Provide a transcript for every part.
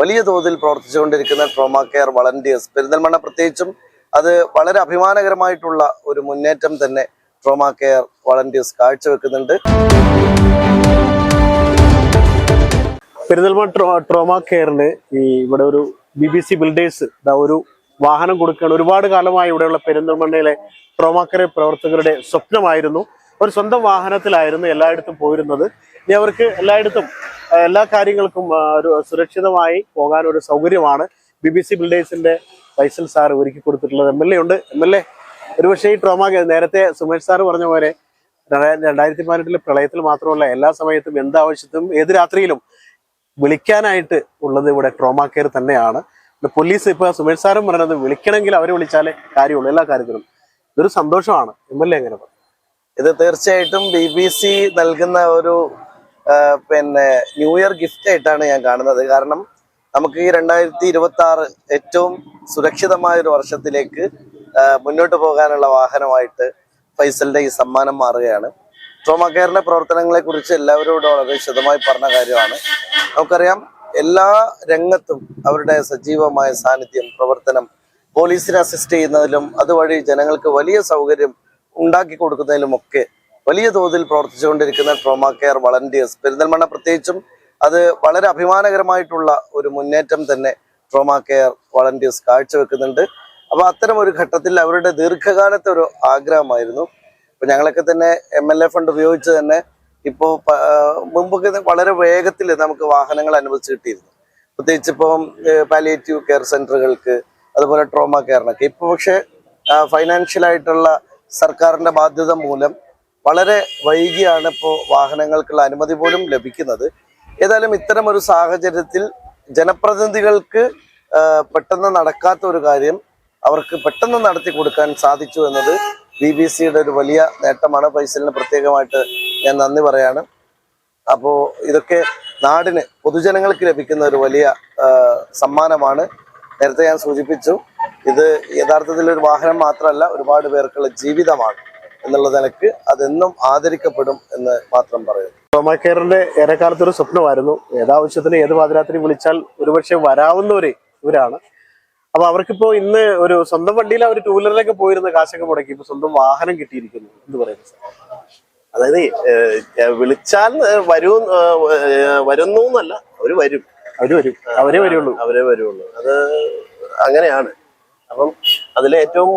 വലിയ തോതിൽ പ്രവർത്തിച്ചുകൊണ്ടിരിക്കുന്ന ട്രോമ കെയർ വളണ്ടിയേഴ്സ് പെരിന്തൽമണ്ണ പ്രത്യേകിച്ചും അത് വളരെ അഭിമാനകരമായിട്ടുള്ള ഒരു മുന്നേറ്റം തന്നെ ട്രോമ കെയർ വളണ്ടിയേഴ്സ് കാഴ്ചവെക്കുന്നുണ്ട്. പെരിന്തൽമണ്ണ ട്രോമ കെയറിന് ഇവിടെ ഒരു BBC ബിൽഡേഴ്സ് ഒരു വാഹനം കൊടുക്കുകയാണ്. ഒരുപാട് കാലമായി ഇവിടെയുള്ള പെരിന്തൽമണ്ണയിലെ ട്രോമ കെയർ പ്രവർത്തകരുടെ സ്വപ്നമായിരുന്നു. ഒരു സ്വന്തം വാഹനത്തിലായിരുന്നു എല്ലായിടത്തും പോയിരുന്നത്. ഇനി അവർക്ക് എല്ലായിടത്തും എല്ലാ കാര്യങ്ങൾക്കും ഒരു സുരക്ഷിതമായി പോകാൻ ഒരു സൗകര്യമാണ് BBC ബിൽഡേഴ്സിന്റെ ഫൈസൽ സാർ ഒരുക്കി കൊടുത്തിട്ടുള്ളത്. MLA ഉണ്ട്. MLA ഒരുപക്ഷെ ഈ ട്രോമ കെയർ നേരത്തെ സുമേഷ് സാർ പറഞ്ഞ പോലെ 2018 പ്രളയത്തിൽ മാത്രമല്ല എല്ലാ സമയത്തും എന്താവശ്യത്തും ഏത് രാത്രിയിലും വിളിക്കാനായിട്ട് ഉള്ളത് ഇവിടെ ട്രോമ കെയർ തന്നെയാണ്. പോലീസ് ഇപ്പൊ സുമേഷ് സാറും പറഞ്ഞത് വിളിക്കണമെങ്കിൽ അവരെ വിളിച്ചാലേ കാര്യമുള്ളൂ എല്ലാ കാര്യത്തിലും. ഇതൊരു സന്തോഷമാണ്. MLA എങ്ങനെ പറയും? ഇത് തീർച്ചയായിട്ടും BBC നൽകുന്ന ഒരു ന്യൂ ഇയർ ഗിഫ്റ്റ് ആയിട്ടാണ് ഞാൻ കാണുന്നത്. കാരണം നമുക്ക് ഈ 2026 ഏറ്റവും സുരക്ഷിതമായ ഒരു വർഷത്തിലേക്ക് മുന്നോട്ട് പോകാനുള്ള വാഹനമായിട്ട് ഫൈസലിന്റെ ഈ സമ്മാനം മാറുകയാണ്. ട്രോമ കെയറിന്റെ പ്രവർത്തനങ്ങളെ കുറിച്ച് എല്ലാവരോടും വളരെ വിശദമായി പറഞ്ഞ കാര്യമാണ്. നമുക്കറിയാം എല്ലാ രംഗത്തും അവരുടെ സജീവമായ സാന്നിധ്യം, പ്രവർത്തനം, പോലീസിനെ അസിസ്റ്റ് ചെയ്യുന്നതിലും അതുവഴി ജനങ്ങൾക്ക് വലിയ സൗകര്യം ഉണ്ടാക്കി കൊടുക്കുന്നതിലുമൊക്കെ വലിയ തോതിൽ പ്രവർത്തിച്ചുകൊണ്ടിരിക്കുന്ന ട്രോമ കെയർ വളണ്ടിയേഴ്സ് പെരിന്തൽമണ്ണ പ്രത്യേകിച്ചും അത് വളരെ അഭിമാനകരമായിട്ടുള്ള ഒരു മുന്നേറ്റം തന്നെ ട്രോമ കെയർ വളണ്ടിയേഴ്സ് കാഴ്ചവെക്കുന്നുണ്ട്. അപ്പൊ അത്തരം ഒരു ഘട്ടത്തിൽ അവരുടെ ദീർഘകാലത്തെ ഒരു ആഗ്രഹമായിരുന്നു. ഇപ്പൊ ഞങ്ങളൊക്കെ തന്നെ MLA ഫണ്ട് ഉപയോഗിച്ച് തന്നെ ഇപ്പോ മുമ്പൊക്കെ വളരെ വേഗത്തിൽ നമുക്ക് വാഹനങ്ങൾ അനുവദിച്ച് കിട്ടിയിരുന്നു. പ്രത്യേകിച്ച് ഇപ്പം പാലിയേറ്റീവ് കെയർ സെന്ററുകൾക്ക് അതുപോലെ ട്രോമ കെയറിനൊക്കെ. ഇപ്പൊ പക്ഷെ ഫൈനാൻഷ്യലായിട്ടുള്ള സർക്കാരിന്റെ ബാധ്യത മൂലം വളരെ വൈകിയാണ് ഇപ്പോൾ വാഹനങ്ങൾക്കുള്ള അനുമതി പോലും ലഭിക്കുന്നത്. ഏതായാലും ഇത്തരം ഒരു സാഹചര്യത്തിൽ ജനപ്രതിനിധികൾക്ക് പെട്ടെന്ന് നടക്കാത്ത ഒരു കാര്യം അവർക്ക് പെട്ടെന്ന് നടത്തി കൊടുക്കാൻ സാധിച്ചു എന്നത് BBCയുടെ ഒരു വലിയ നേട്ടമാണ്. ഫൈസലിന് പ്രത്യേകമായിട്ട് ഞാൻ നന്ദി പറയാണ്. അപ്പോൾ ഇതൊക്കെ നാടിന് പൊതുജനങ്ങൾക്ക് ലഭിക്കുന്ന ഒരു വലിയ സമ്മാനമാണ്. നേരത്തെ ഞാൻ സൂചിപ്പിച്ചു, ഇത് യഥാർത്ഥത്തിൽ ഒരു വാഹനം മാത്രമല്ല, ഒരുപാട് പേർക്കുള്ള ജീവിതമാണ് എന്നുള്ള നിലക്ക് അതെന്നും ആദരിക്കപ്പെടും എന്ന് മാത്രം പറയുന്നു. ട്രോമ കെയറിന്റെ ഏറെക്കാലത്ത് ഒരു സ്വപ്നമായിരുന്നു. ഏതാവശ്യത്തിന് ഏത് പാതിരാത്രി വിളിച്ചാൽ ഒരുപക്ഷെ വരാവുന്നവര് ഇവരാണ്. അപ്പൊ അവർക്കിപ്പോ ഇന്ന് ഒരു സ്വന്തം വണ്ടിയിൽ അവർ 2 വീലറിലൊക്കെ പോയിരുന്ന കാശൊക്കെ മുടക്കി ഇപ്പൊ സ്വന്തം വാഹനം കിട്ടിയിരിക്കുന്നു. എന്ത് പറയുന്നു സാർ? അതായത് വിളിച്ചാൽ വരുന്നു എന്നല്ല, അവരേ വരുള്ളൂ. അത് അങ്ങനെയാണ്. അപ്പം അതിലെ ഏറ്റവും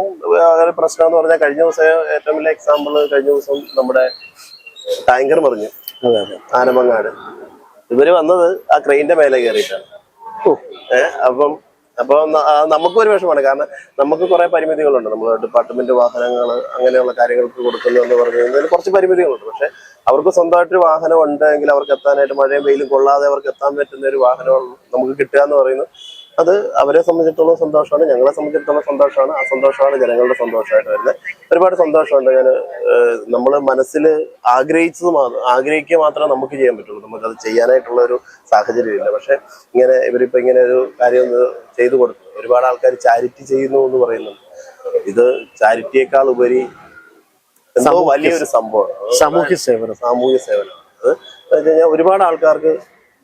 പ്രശ്നം എന്ന് പറഞ്ഞാൽ കഴിഞ്ഞ ദിവസം ഏറ്റവും വലിയ എക്സാമ്പിൾ, കഴിഞ്ഞ ദിവസം നമ്മുടെ ടാങ്കർ മറിഞ്ഞു ആനമങ്ങാട്. ഇവര് വന്നത് ആ ക്രെയിന്റെ മേലെ കയറിയിട്ടാണ്. അപ്പൊ നമുക്കൊരു വിഷമാണ്. കാരണം നമുക്ക് കുറെ പരിമിതികളുണ്ട്. നമ്മൾ ഡിപ്പാർട്ട്മെന്റ് വാഹനങ്ങൾ അങ്ങനെയുള്ള കാര്യങ്ങൾക്ക് കൊടുക്കുന്നു എന്ന് പറഞ്ഞു കഴിഞ്ഞാൽ കുറച്ച് പരിമിതികളുണ്ട്. പക്ഷെ അവർക്ക് സ്വന്തമായിട്ടൊരു വാഹനം ഉണ്ടെങ്കിൽ അവർക്ക് എത്താനായിട്ട് മഴയും വെയിലും കൊള്ളാതെ അവർക്ക് എത്താൻ പറ്റുന്ന ഒരു വാഹനം നമുക്ക് കിട്ടുക എന്ന് പറയുന്നത് അത് അവരെ സംബന്ധിച്ചിടത്തോളം സന്തോഷമാണ്, ഞങ്ങളെ സംബന്ധിച്ചിടത്തോളം സന്തോഷമാണ്. ആ സന്തോഷമാണ് ജനങ്ങളുടെ സന്തോഷമായിട്ട് വരുന്നത്. ഒരുപാട് സന്തോഷമുണ്ട്. നമ്മൾ മനസ്സിൽ ആഗ്രഹിക്കുക മാത്രമേ നമുക്ക് ചെയ്യാൻ പറ്റുള്ളൂ. നമുക്കത് ചെയ്യാനായിട്ടുള്ള ഒരു സാഹചര്യം ഇല്ല. പക്ഷെ ഇവരിപ്പോ ഇങ്ങനെ ഒരു കാര്യം ചെയ്തു കൊടുത്തു. ഒരുപാട് ആൾക്കാർ ചാരിറ്റി ചെയ്യുന്നു എന്ന് പറയുന്നുണ്ട്. ഇത് ചാരിറ്റിയേക്കാൾ ഉപരി എന്തോ വലിയൊരു സംഭവമാണ് സാമൂഹ്യ സേവനം. അത് ഒരുപാട് ആൾക്കാർക്ക്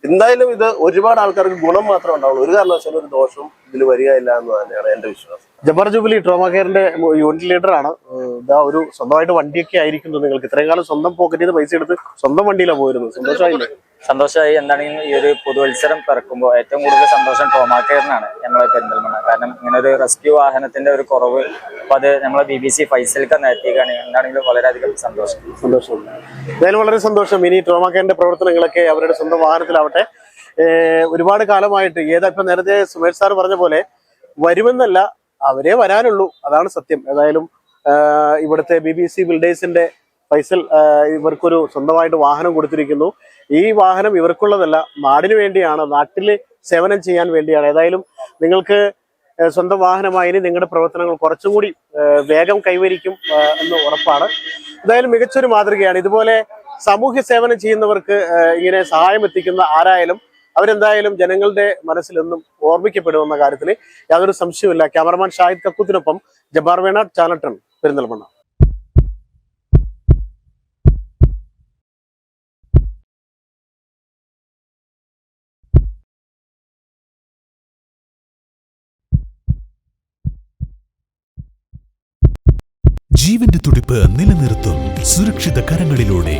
എന്തായാലും ഇത് ഒരുപാട് ആൾക്കാർക്ക് ഗുണം മാത്രമേ ഉണ്ടാവുള്ളൂ. ഒരു കാരണവശാലും ഒരു ദോഷവും ഇതിൽ വരികയില്ല എന്ന് തന്നെയാണ് എന്റെ വിശ്വാസം. ജബ്ബാർ ജൂബിലി ട്രോമ കെയറിന്റെ യൂണിറ്റ് ലീഡറാണ്. ഒരു സ്വന്തമായിട്ട് വണ്ടിയൊക്കെ ആയിരിക്കുന്നു നിങ്ങൾക്ക്. ഇത്രയും കാലം സ്വന്തം പോക്കറ്റിൽ നിന്ന് പൈസ എടുത്ത് സ്വന്തം വണ്ടിയിലാണ് പോയിരുന്നത്. സന്തോഷമായില്ലേ? സന്തോഷമായി. എന്താണെങ്കിലും ഈ ഒരു പുതുവത്സരം പിറക്കുമ്പോൾ ഏറ്റവും കൂടുതൽ സന്തോഷം ട്രോമ കെയറിനാണ് നമ്മളെ പെരിന്തൽമണ്ണ. കാരണം ഇങ്ങനെ ഒരു റെസ്ക്യൂ വാഹനത്തിന്റെ ഒരു കുറവ് അപ്പൊ അത് നമ്മളെ BBC ഫൈസൽക്ക് എത്തിക്കുകയാണ്. എന്താണെങ്കിലും വളരെയധികം സന്തോഷം. എന്തായാലും വളരെ സന്തോഷം. ഇനി ട്രോമ കെയറിന്റെ പ്രവർത്തനങ്ങളൊക്കെ അവരുടെ സ്വന്തം വാഹനത്തിലാവട്ടെ. ഒരുപാട് കാലമായിട്ട് ഇപ്പൊ നേരത്തെ സുമേഷ് സാർ പറഞ്ഞ പോലെ വരുമെന്നല്ല, അവരേ വരാനുള്ളൂ. അതാണ് സത്യം. ഏതായാലും ഇവിടുത്തെ BBC ബിൽഡേഴ്സിന്റെ ഫൈസൽ ഇവർക്കൊരു സ്വന്തമായിട്ട് വാഹനം കൊടുത്തിരിക്കുന്നു. ഈ വാഹനം ഇവർക്കുള്ളതല്ല, നാടിന് വേണ്ടിയാണ്, നാട്ടില് സേവനം ചെയ്യാൻ വേണ്ടിയാണ്. ഏതായാലും നിങ്ങൾക്ക് സ്വന്തം വാഹനമായി നിങ്ങളുടെ പ്രവർത്തനങ്ങൾ കുറച്ചും കൂടി വേഗം കൈവരിക്കും എന്ന് ഉറപ്പാണ്. എന്തായാലും മികച്ചൊരു മാതൃകയാണ്. ഇതുപോലെ സാമൂഹ്യ സേവനം ചെയ്യുന്നവർക്ക് ഇങ്ങനെ സഹായം എത്തിക്കുന്ന ആരായാലും അവരെന്തായാലും ജനങ്ങളുടെ മനസ്സിലെന്നും ഓർമ്മിക്കപ്പെടുമെന്ന കാര്യത്തിൽ യാതൊരു സംശയവുമില്ല. ക്യാമറമാൻ ഷാഹിദ് കക്കൂത്തിനൊപ്പം ജബ്ബാർ വേണാട്, ചാനൽ 10 പെരിന്തൽമണ്ണ. ജീവന്റെ തുടിപ്പ് നിലനിർത്തും സുരക്ഷിത കരങ്ങളിലൂടെ.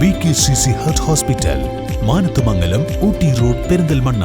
BKCC heart hospital, Manathumangalam, Ooty road, Perinthalmanna.